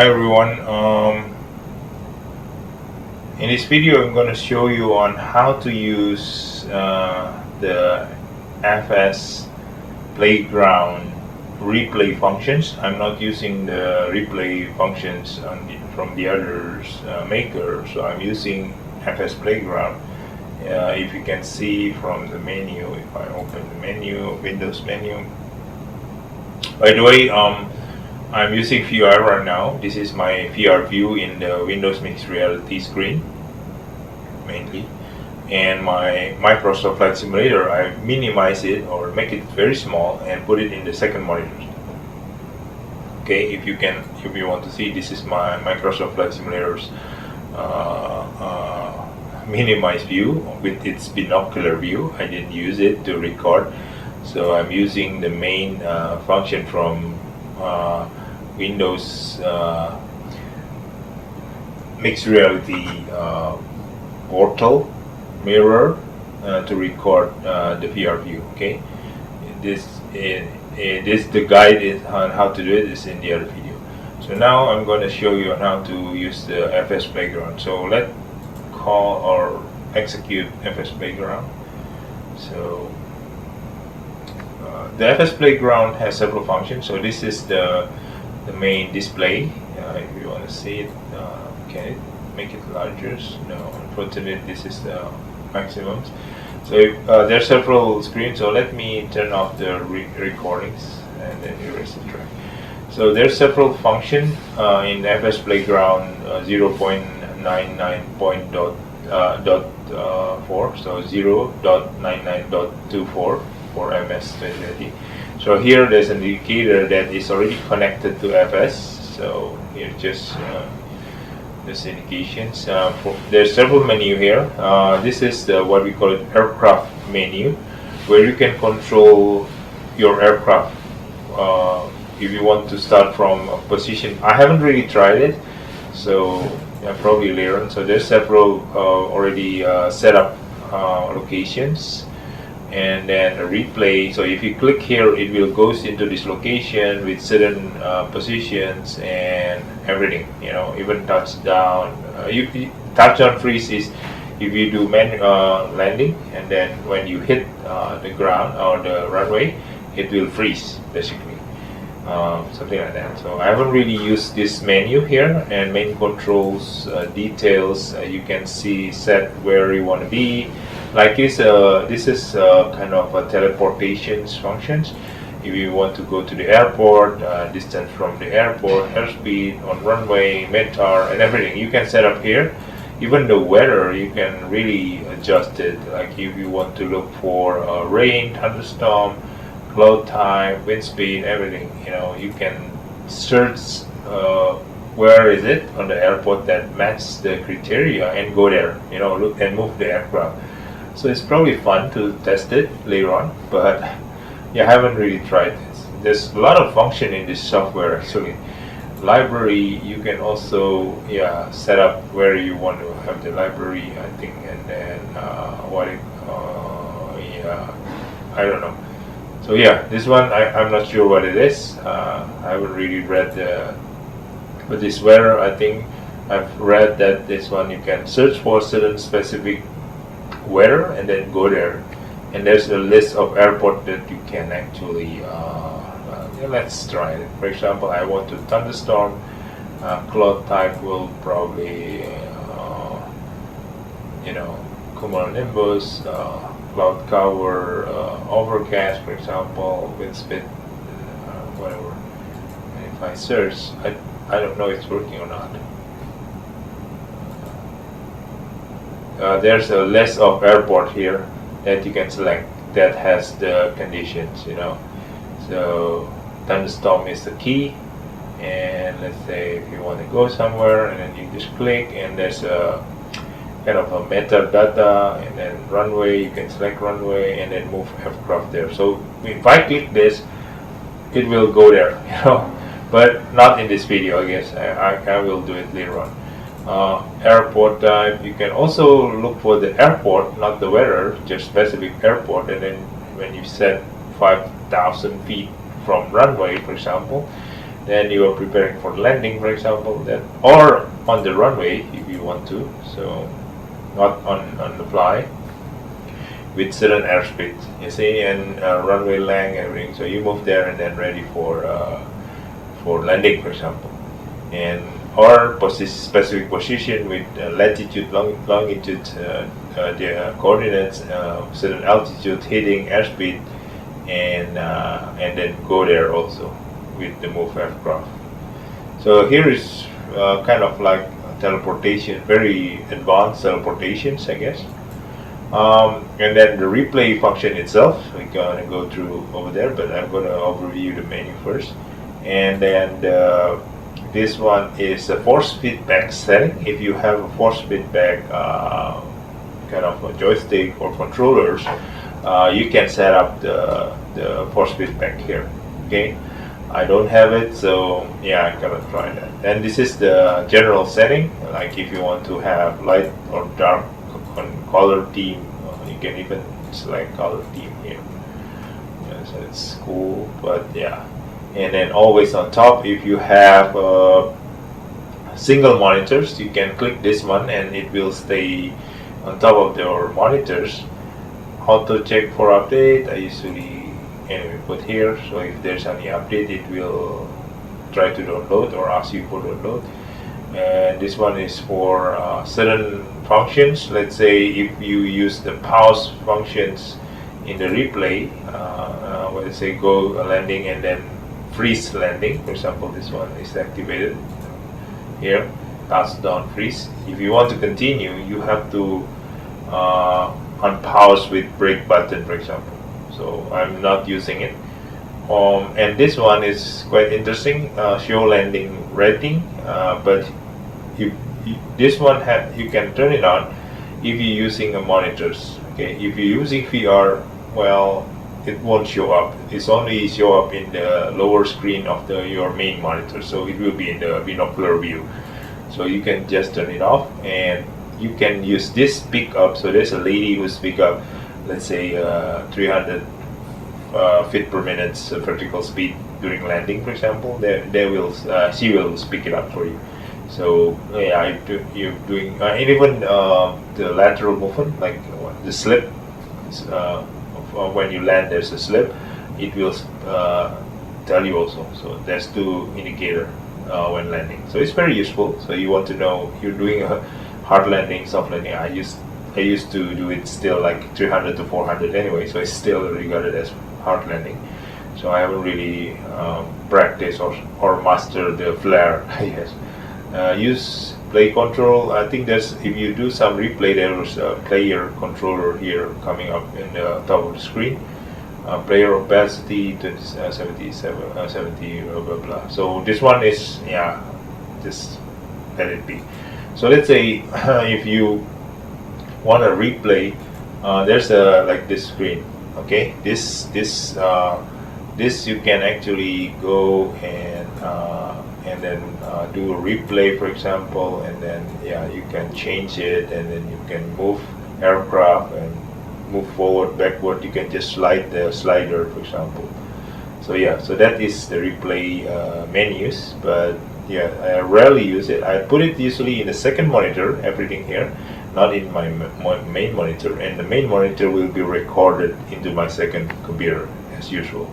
Hi everyone. In this video I'm going to show you on how to use the FSplayground Replay functions. I'm not using the replay functions from the others maker, so I'm using FSplayground. If you can see from the menu, if I open the menu, Windows menu. By the way, I'm using VR right now. This is my VR view in the Windows Mixed Reality screen, mainly. And my Microsoft Flight Simulator, I minimize it or make it very small and put it in the second monitor. Okay, if you want to see, this is my Microsoft Flight Simulator's minimized view with its binocular view. I didn't use it to record, so I'm using the main function from Windows Mixed Reality portal mirror to record the VR view. Okay, the guide is on how to do it is in the other video. So now I'm going to show you on how to use the FSplayground. So let's call or execute FSplayground. So the FSplayground has several functions. So this is the main display. If you want to see it, can it make it larger? No, unfortunately this is the maximum. So there are several screens, so let me turn off the recordings and then erase the track. So there are several functions in FSplayground 0.99.4, so 0.99.24 for MS2020. So here there's an indicator that is already connected to FS. So here just this indications. There's several menu here. This is what we call it aircraft menu, where you can control your aircraft if you want to start from a position. I haven't really tried it, so probably later on. So there's several already set up locations, and then a replay. So if you click here, it will goes into this location with certain positions and everything, even touchdown. Touchdown freeze is if you do landing, and then when you hit the ground or the runway, it will freeze basically, something like that. So I haven't really used this menu here, and main controls details. You can see set where you want to be. Like this is kind of a teleportation functions. If you want to go to the airport, distance from the airport, airspeed on runway, METAR, and everything, you can set up here. Even the weather, you can really adjust it. Like if you want to look for rain, thunderstorm, cloud type, wind speed, everything, you can search where is it on the airport that matches the criteria and go there, look and move the aircraft. So it's probably fun to test it later on, but yeah, I haven't really tried this. There's a lot of function in this software actually. Library, you can also set up where you want to have the library, I think, and then I don't know. So yeah, this one I'm not sure what it is. I haven't really read but this weather, I think I've read that this one you can search for certain specific weather and then go there, and there's a list of airport that you can actually let's try it. For example, I want to thunderstorm, cloud type will probably cumulonimbus, cloud cover, overcast, for example, wind speed, whatever. And if I search, I don't know if it's working or not. There's a list of airport here that you can select that has the conditions, So thunderstorm is the key, and let's say if you want to go somewhere, and then you just click, and there's a kind of a metadata, and then runway, you can select runway and then move aircraft there. So if I click this, it will go there, but not in this video, I guess. I will do it later on. Airport type, you can also look for the airport, not the weather, just specific airport, and then when you set 5,000 feet from runway, for example, Then you are preparing for landing, for example, or on the runway if you want to. So not on the fly with certain airspeed, you see, and runway length, everything. So you move there and then ready for landing, for example, and or specific position with latitude, longitude, the coordinates, certain altitude, heading, airspeed, and then go there also with the move aircraft. So here is kind of like teleportation, very advanced teleportations, I guess. And then the replay function itself, we're gonna go through over there, but I'm gonna overview the menu first. And then this one is a force feedback setting. If you have a force feedback kind of a joystick or controllers, you can set up the force feedback here. Okay, I don't have it, so yeah, I'm gonna try that. And this is the general setting, like if you want to have light or dark on color theme, you can even select color theme here. Yeah, so it's cool, but yeah. And then always on top, if you have single monitors, you can click this one and it will stay on top of your monitors. Auto check for update, I usually anyway put here, so if there's any update it will try to download or ask you for download. And this one is for certain functions. Let's say if you use the pause functions in the replay, let's say go landing and then freeze landing, for example, this one is activated here, touchdown freeze. If you want to continue, you have to unpause with brake button, for example. So I'm not using it. And this one is quite interesting, show landing rating, but this one you can turn it on if you're using a monitors. Okay, if you're using VR, well, it won't show up. It's only show up in the lower screen of your main monitor, so it will be in the binocular view. So you can just turn it off, and you can use this pick up. So there's a lady who's pick up, let's say 300 feet per minute vertical speed during landing, for example. She will speak it up for you. So yeah, you're doing and even the lateral movement, like the slip. When you land, there's a slip. It will tell you also. So there's two indicator when landing. So it's very useful. So you want to know you're doing a hard landing, soft landing. I used to do it still like 300 to 400 anyway. So it's still regarded as hard landing. So I haven't really practiced or mastered the flare. Yes. Use play control. I think there's, if you do some replay, there was a player controller here coming up in the top of the screen. Player opacity 70 blah blah blah. So this one is, yeah, just let it be. So let's say if you want to replay, there's a like this screen. Okay, this you can actually go and then do a replay, for example, and then yeah, you can change it, and then you can move aircraft and move forward, backward. You can just slide the slider, for example. So yeah, so that is the replay menus, but yeah, I rarely use it. I put it usually in the second monitor, everything here, not in my main monitor, and the main monitor will be recorded into my second computer as usual.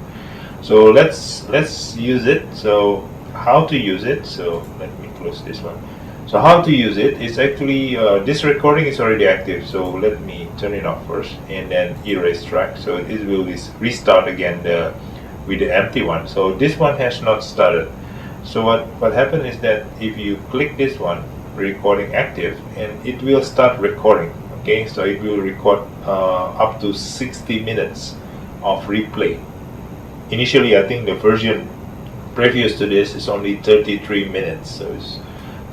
So let's use it. So how to use it? So let me close this one. So how to use it is actually this recording is already active, so let me turn it off first and then erase track. So it will restart again with the empty one. So this one has not started. So what happened is that if you click this one, recording active, and it will start recording. Okay, so it will record up to 60 minutes of replay. Initially, I think the version previous to this is only 33 minutes.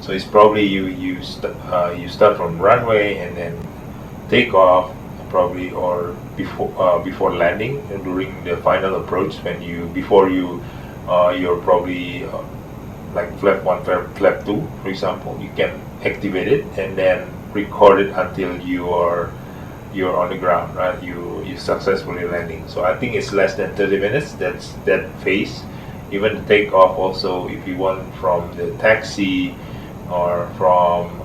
So it's probably you start from runway and then take off probably, or before landing, during the final approach, when you're probably like flap 1, flap 2, for example. You can activate it and then record it until you're on the ground, right? You successfully landing. So I think it's less than 30 minutes. That's that phase. even the takeoff also, if you want from the taxi or from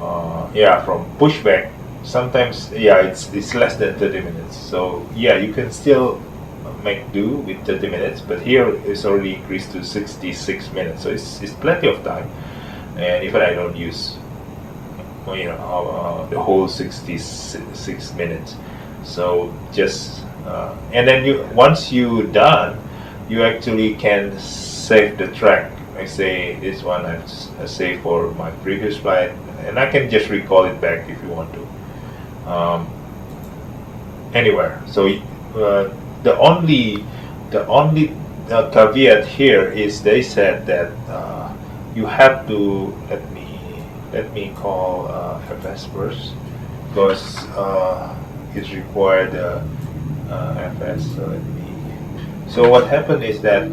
from pushback, sometimes it's less than 30 minutes. So yeah, you can still make do with 30 minutes, but here it's already increased to 66 minutes, so it's plenty of time. And even I don't use the whole 66 minutes. So just and then once you done, you actually can save the track. I say this one I saved for my previous flight, and I can just recall it back if you want to anywhere. So the only caveat here is they said that you have to let me call FS first, because it's required FS. So what happened is that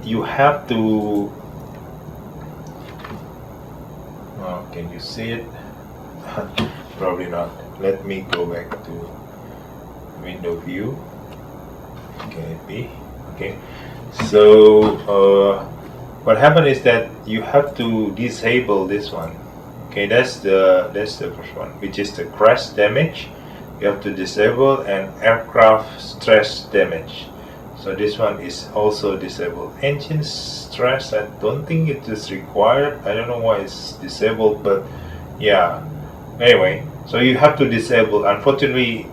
you have to can you see it? Probably not. Let me go back to window view. Can it be? Okay. So what happened is that you have to disable this one. Okay, that's the first one, which is the crash damage. You have to disable, and aircraft stress damage. So this one is also disabled. Engine stress, I don't think it is required. I don't know why it's disabled, but yeah. Anyway, so you have to disable. Unfortunately,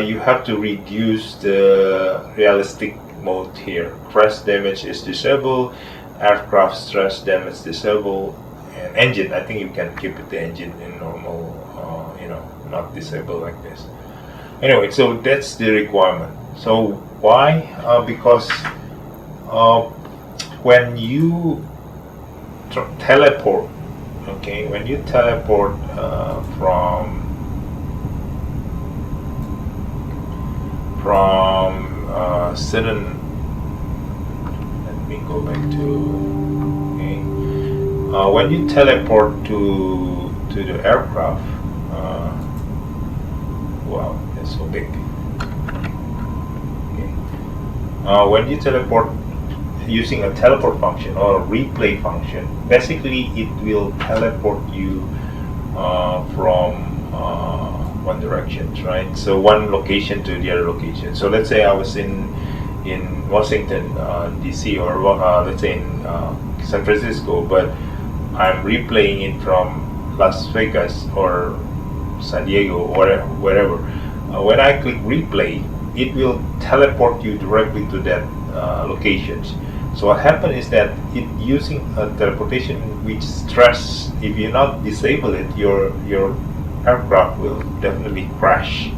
you have to reduce the realistic mode here. Crash damage is disabled, aircraft stress damage disabled, and engine, I think you can keep the engine in normal, not disabled like this. Anyway, so that's the requirement. So why? Because when you teleport, okay, when you teleport from certain, let me go back to, okay, when you teleport to the aircraft, wow, that's so big. Okay. When you teleport using a teleport function or a replay function, basically it will teleport you from one direction, right? So one location to the other location. So let's say I was in Washington DC, or let's say in San Francisco, but I'm replaying it from Las Vegas or San Diego or wherever. When I click replay, it will teleport you directly to that locations. So what happened is that it using a teleportation which stress, if you not disable it, your aircraft will definitely crash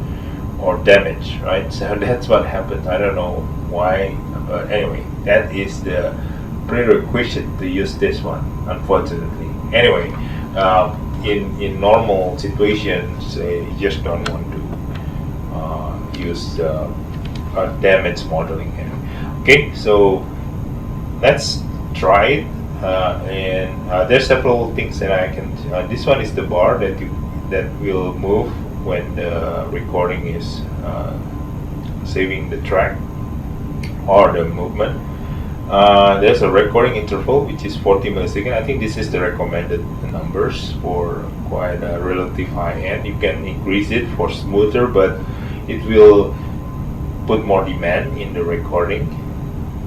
or damage, right? So that's what happens. I don't know why, but anyway, that is the prerequisite to use this one, unfortunately. Anyway, in normal situations, you just don't want to use damage modeling here. Okay, so let's try it, and there's several things that I can. This one is the bar that will move when the recording is saving the track or the movement. There's a recording interval which is 40 milliseconds. I think this is the recommended numbers for quite a relative high end. You can increase it for smoother, but it will put more demand in the recording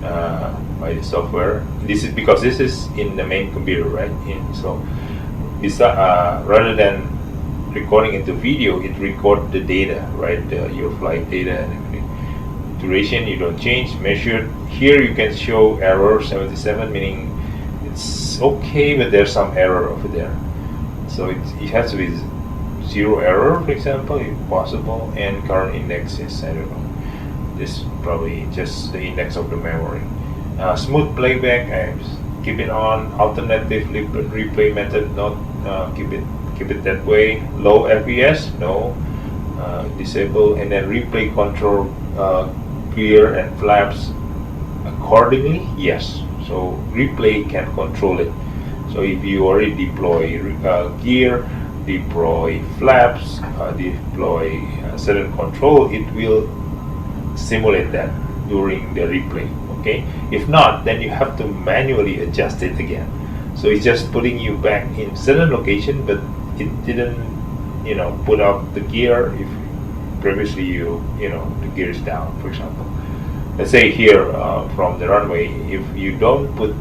by the software. This is because this is in the main computer, right? So rather than recording into video, it records the data, right? Your flight data and everything. Duration you don't change. Measured here you can show error 77, meaning it's okay, but there's some error over there. So it has to be 0 error, for example, if possible. And current index is, I don't know, this is probably just the index of the memory. Smooth playback, I keep it on. Alternative replay method, not keep it that way. Low FPS, no. Disable. And then replay control clear and flaps accordingly, yes. So replay can control it. So if you already deploy gear, deploy flaps, deploy certain control, it will simulate that during the replay. Okay, if not, then you have to manually adjust it again. So it's just putting you back in certain location, but it didn't, you know, put up the gear if previously you know, the gear is down, for example. Let's say here from the runway, if you don't put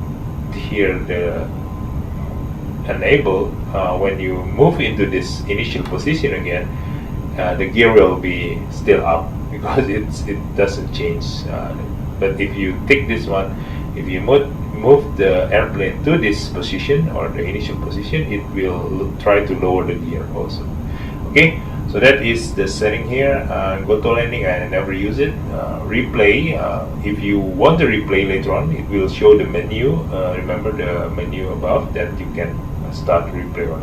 here the enable, when you move into this initial position again, the gear will be still up because it doesn't change. But if you take this one, if you move the airplane to this position or the initial position, it will try to lower the gear also. Okay, so that is the setting here. Go to landing, I never use it. Replay, if you want to replay later on, it will show the menu. Remember the menu above that you can start replay on.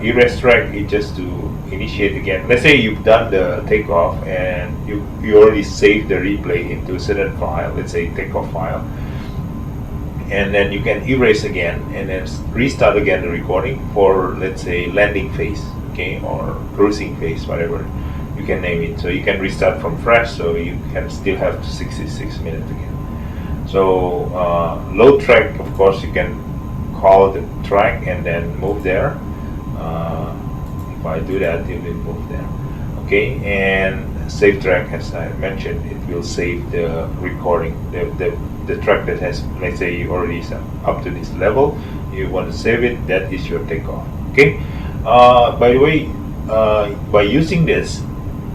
Erase track is just to initiate again. Let's say you've done the takeoff and you already saved the replay into a certain file, let's say takeoff file, and then you can erase again and then restart again the recording for, let's say, landing phase, okay, or cruising phase, whatever you can name it. So you can restart from fresh, so you can still have 66 minutes again. So load track, of course, you can call the track and then move there. If I do that, it will move there. Okay, and save track, as I mentioned, it will save the recording, the track that has, let's say, you already up to this level, you want to save it, that is your takeoff. Okay, by the way, by using this,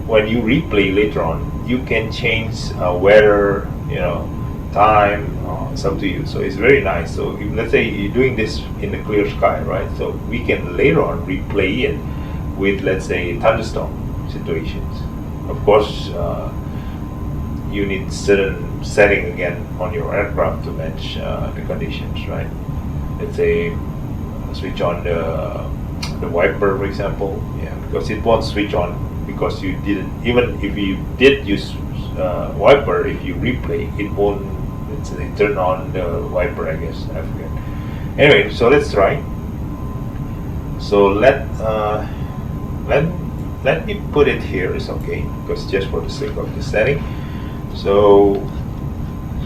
when you replay later on, you can change weather, you know, time, it's up to you. So it's very nice. So if, let's say you're doing this in the clear sky, right, so we can later on replay it with, let's say, thunderstorm situations. Of course, you need certain setting again on your aircraft to match the conditions, right? Let's say switch on the wiper, for example, yeah, because it won't switch on because you didn't, even if you did use wiper, if you replay, it won't, let's say, turn on the wiper, I guess, I forget. Anyway, so let's try. So let me put it here, it's okay, because just for the sake of the setting. So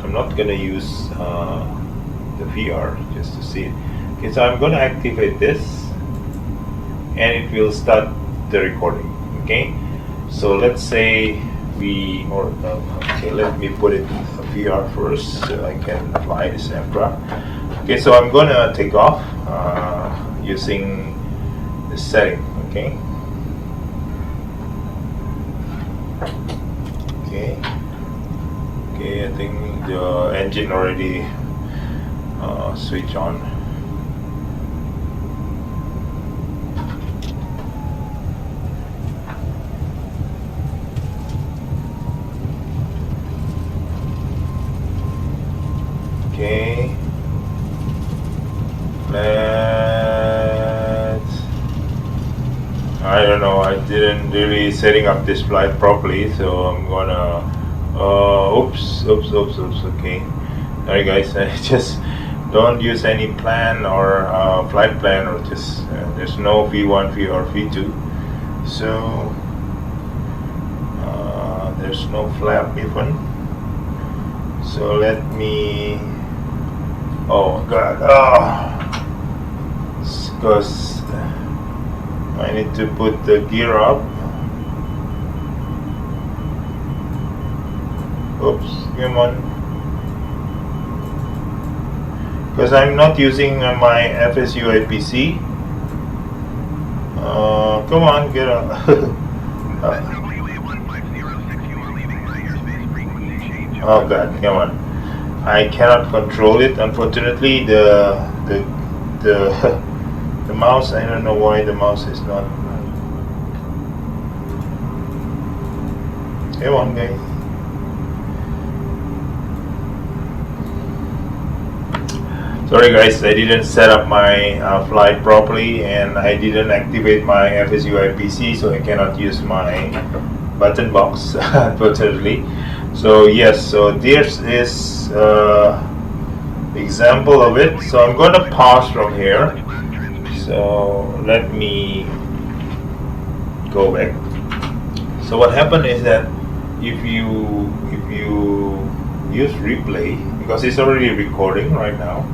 I'm not gonna use the VR just to see it. Okay, so I'm gonna activate this and it will start the recording. Okay, so let's say okay, let me put it VR first so I can fly this aircraft. Okay, so I'm gonna take off using this setting. Okay. Okay, I think the engine already switch on. Okay, I don't know, I didn't really setting up this flight properly, so I'm gonna oops, okay. Sorry guys, I just don't use any plan or flight plan, or just there's no V1, V or V2, so there's no flap even. So let me, oh god, because I need to put the gear up. Oops, come on. Because I'm not using my FSUI PC. Come on, get up. Oh god, come on. I cannot control it, unfortunately. The mouse, I don't know why the mouse is not. Come on guys. Sorry guys, I didn't set up my flight properly and I didn't activate my FSUI PC, so I cannot use my button box unfortunately. So yes, so this is example of it. So I'm going to pause from here. So let me go back. So what happened is that if you use replay because it's already recording right now,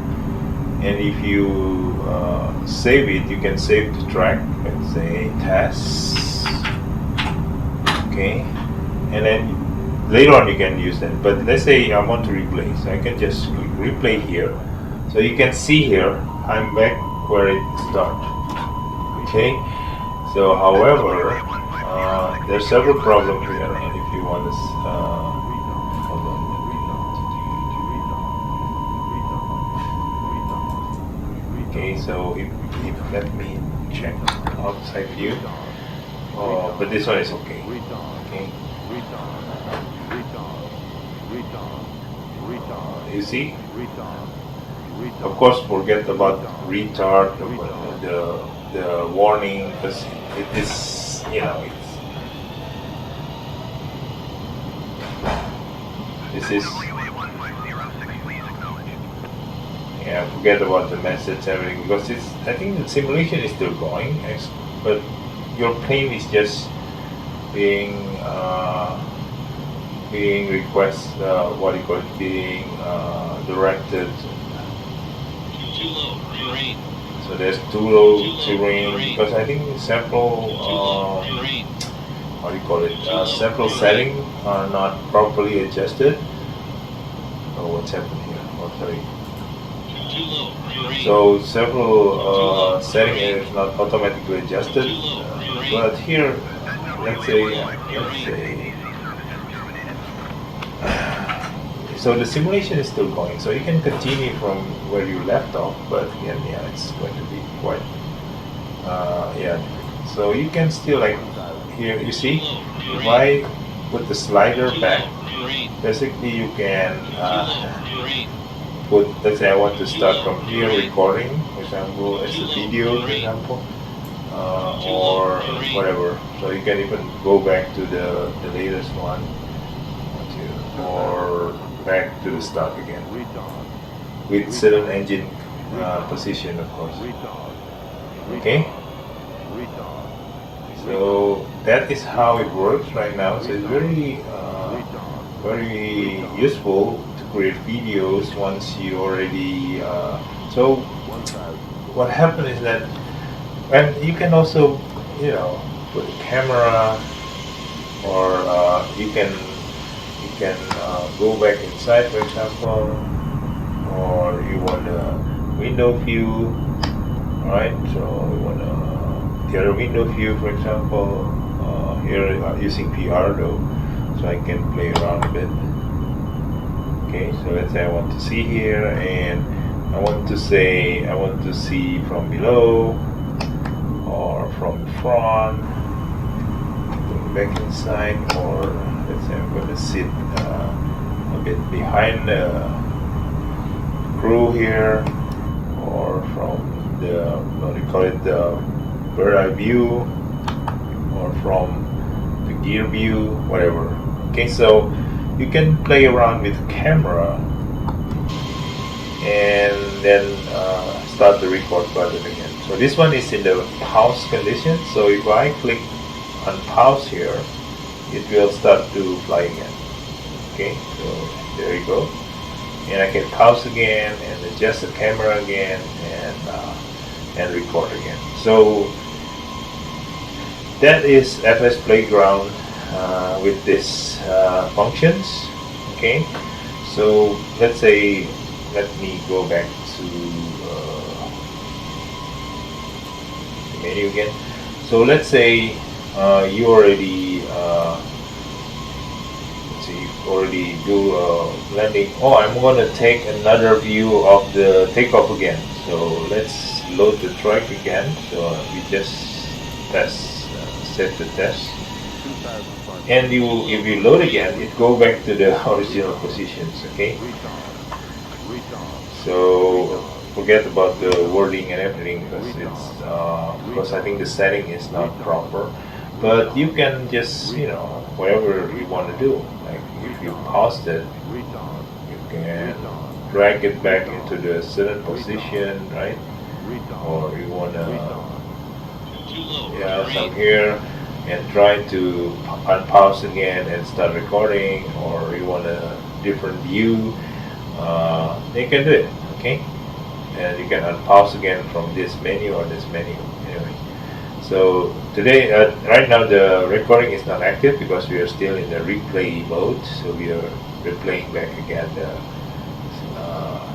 and if you save it, you can save the track, let's say test, okay, and then later on you can use that. But let's say I want to replay, so I can just click replay here. So you can see here I'm back where it started. Okay, so however there's several problems here, and if you want to hold on. Okay, so if let me check outside view. But this one is okay. Okay. You see? Of course, forget about retard, the warning, because it is, you know, this is, yeah, forget about the message, everything, because it's, I think the simulation is still going, but your plane is just being what do you call it, being directed. Too low terrain. So there's too low terrain because I think several what do you call it, several settings are not properly adjusted. Oh, what's happened here? Oh, sorry. Too low terrain. So several settings is not automatically adjusted. But here, let's say. So the simulation is still going, so you can continue from where you left off, but again, yeah, it's going to be quite, yeah. So you can still, like, here, you see, if I put the slider back, basically you can put, let's say I want to start from here recording, for example, as a video, for example, or whatever. So you can even go back to the latest one, or back to the start again with certain engine position, of course. Okay, so that is how it works right now. So it's very very useful to create videos once you already so what happened is that, and you can also, you know, put a camera, or you can go back inside, for example, or you want a window view, right? So you want the other window view, for example. Here using VR though, so I can play around a bit. Okay, so let's say I want to see here, and I want to say I want to see from below or from the front, going back inside, or let's say I'm going to sit a bit behind the crew here, or from the, what do you call it, the bird eye view, or from the gear view, whatever. Okay, so you can play around with camera and then start the record button again. So this one is in the pause condition, so if I click on pause here, it will start to fly again. Okay, so there you go, and I can pause again and adjust the camera again, and record again. So that is FSplayground with these functions. Okay, so let's say, let me go back to the menu again. So let's say you already already do landing. Oh, I'm going to take another view of the takeoff again. So let's load the track again. So we just set the test, and if you load again, it go back to the original positions. Okay, so forget about the wording and everything, because it's because I think the setting is not proper. But you can just, you know, whatever you want to do. Like if you paused it, you can drag it back into the certain position, right? Or you want to, yeah, come here and try to unpause again and start recording, or you want to different view, you can do it. Okay, and you can unpause again from this menu or this menu. Anyway, so today, right now, the recording is not active because we are still in the replay mode. So we are replaying back again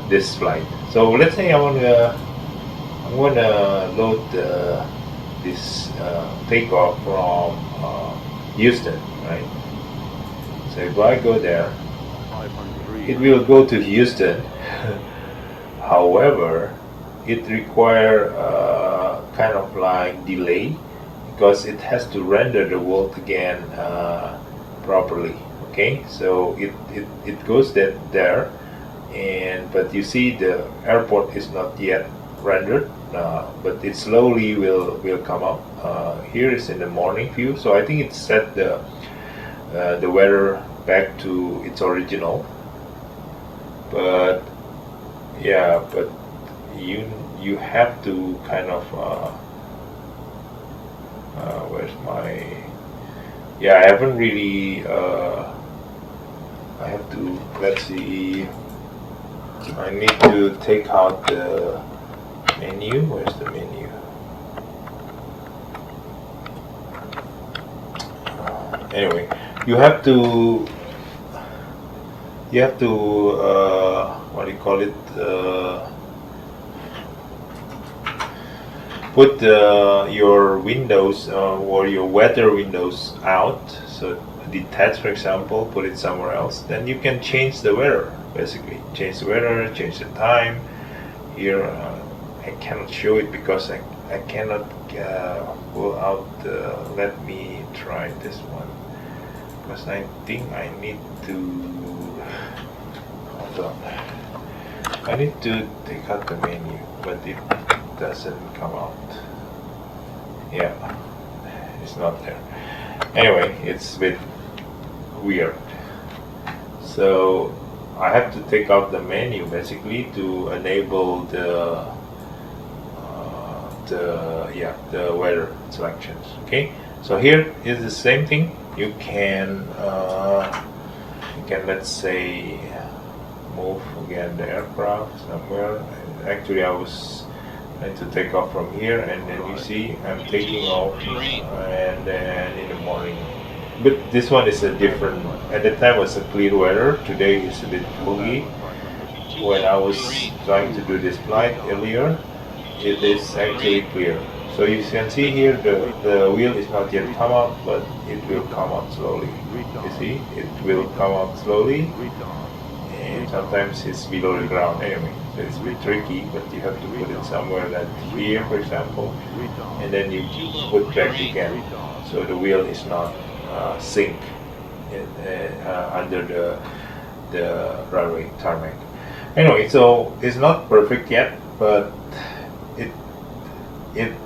this flight. So let's say I'm gonna load this takeoff from Houston, right? So if I go there, it will go to Houston. However, it requires kind of like delay because it has to render the world again properly. Okay, so it goes there, and but you see the airport is not yet rendered, but it slowly will come up. Here is in the morning view, so I think it set the weather back to its original. But yeah, but you have to kind of where's my, yeah, I haven't really I have to, let's see, I need to take out the menu. Where's the menu? Anyway, you have to what do you call it, put your windows or your weather windows out. So detach, for example, put it somewhere else, then you can change the weather. Basically change the weather, change the time. Here I cannot show it because I cannot pull out. Let me try this one because I think I need to, hold on, I need to take out the menu, but it doesn't come out. Yeah, it's not there. Anyway, it's a bit weird. So I have to take out the menu basically to enable the weather selections. Okay, so here is the same thing. You can let's say move again the aircraft somewhere. Actually, I was trying to take off from here, and then you see I'm taking off, and then in the morning. But this one is a different. At the time it was a clear weather. Today is a bit foggy. When I was trying to do this flight earlier, it is actually clear. So you can see here the wheel is not yet come out, but it will come out slowly. You see, it will come out slowly, and sometimes it's below the ground anyway. So it's a bit tricky, but you have to put it somewhere like here, for example, and then you put back again, so the wheel is not sink under the runway tarmac. Anyway, so it's not perfect yet, but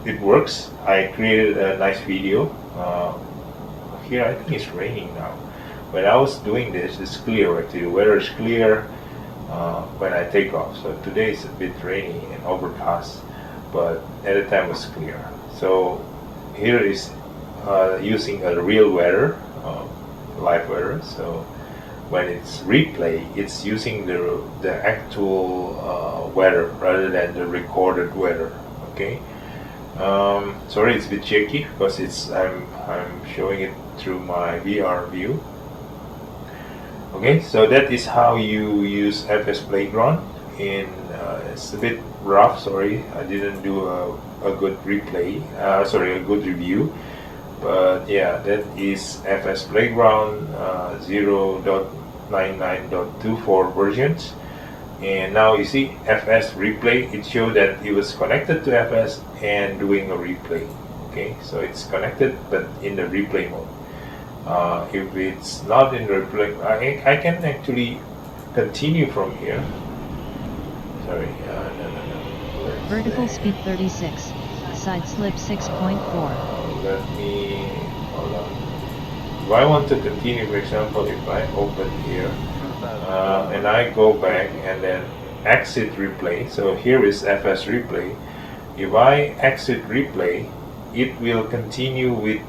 it works. I created a nice video. Here I think it's raining now. When I was doing this, it's clear actually. The weather is clear when I take off. So today is a bit rainy and overcast, but at the time it was clear. So here is using a real weather, live weather. So when it's replay, it's using the actual weather rather than the recorded weather. Okay. Sorry, it's a bit shaky because I'm showing it through my VR view. Okay, so that is how you use FSplayground. It's a bit rough. Sorry, I didn't do a good replay. Sorry, a good review. But yeah, that is FSplayground 0.99.24 versions. And now you see FS replay. It showed that it was connected to FS and doing a replay. Okay, so it's connected but in the replay mode. If it's not in the replay, I can actually continue from here. Sorry, no. Vertical speed 36, side slip 6.4. Let me, hold on. If I want to continue, for example, if I open here and I go back and then exit replay, so here is FS replay. If I exit replay, it will continue with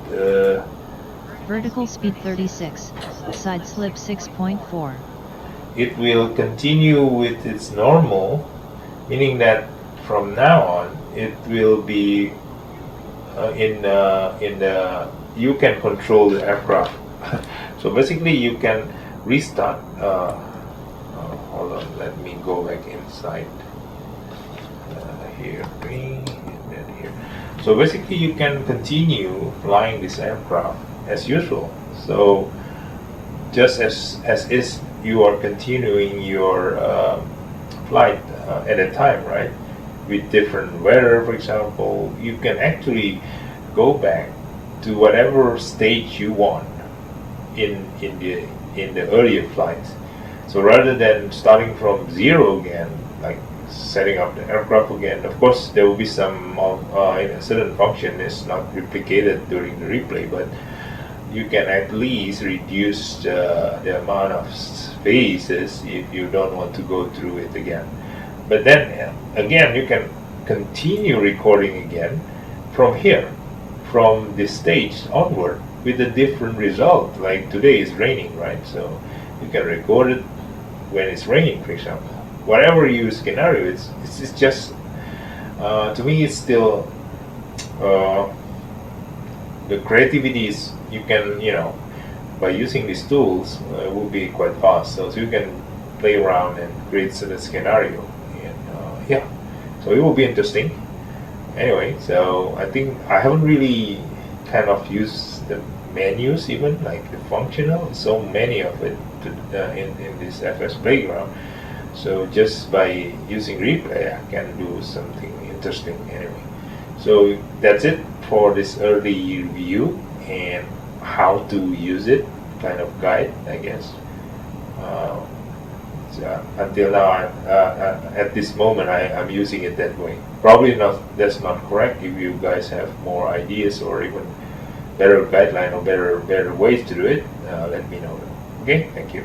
vertical speed 36, side slip 6.4. it will continue with its normal, meaning that from now on it will be in the you can control the aircraft. So basically you can restart. Hold on, let me go back inside here, and then here. So basically you can continue flying this aircraft as usual. So just as is you are continuing your flight at a time, right? With different weather, for example, you can actually go back to whatever stage you want in the earlier flights. So rather than starting from zero again, like setting up the aircraft again, of course there will be some in a certain function is not replicated during the replay, but you can at least reduce the amount of phases if you don't want to go through it again. But then again, you can continue recording again from here, from this stage onward, with a different result. Like today is raining, right? So you can record it when it's raining, for example. Whatever your scenario, it's just to me it's still the creativity is, you can, by using these tools, it will be quite fast. So you can play around and create a scenario, and yeah, so it will be interesting. Anyway, so I think I haven't really kind of used the menus, even like the functional, so many of it in this FSplayground. So just by using replay, I can do something interesting anyway. So that's it for this early review and how to use it, kind of guide, I guess. Until now, at this moment, I'm using it that way. Probably that's not correct. If you guys have more ideas or even better guideline or better ways to do it, let me know. Okay, thank you.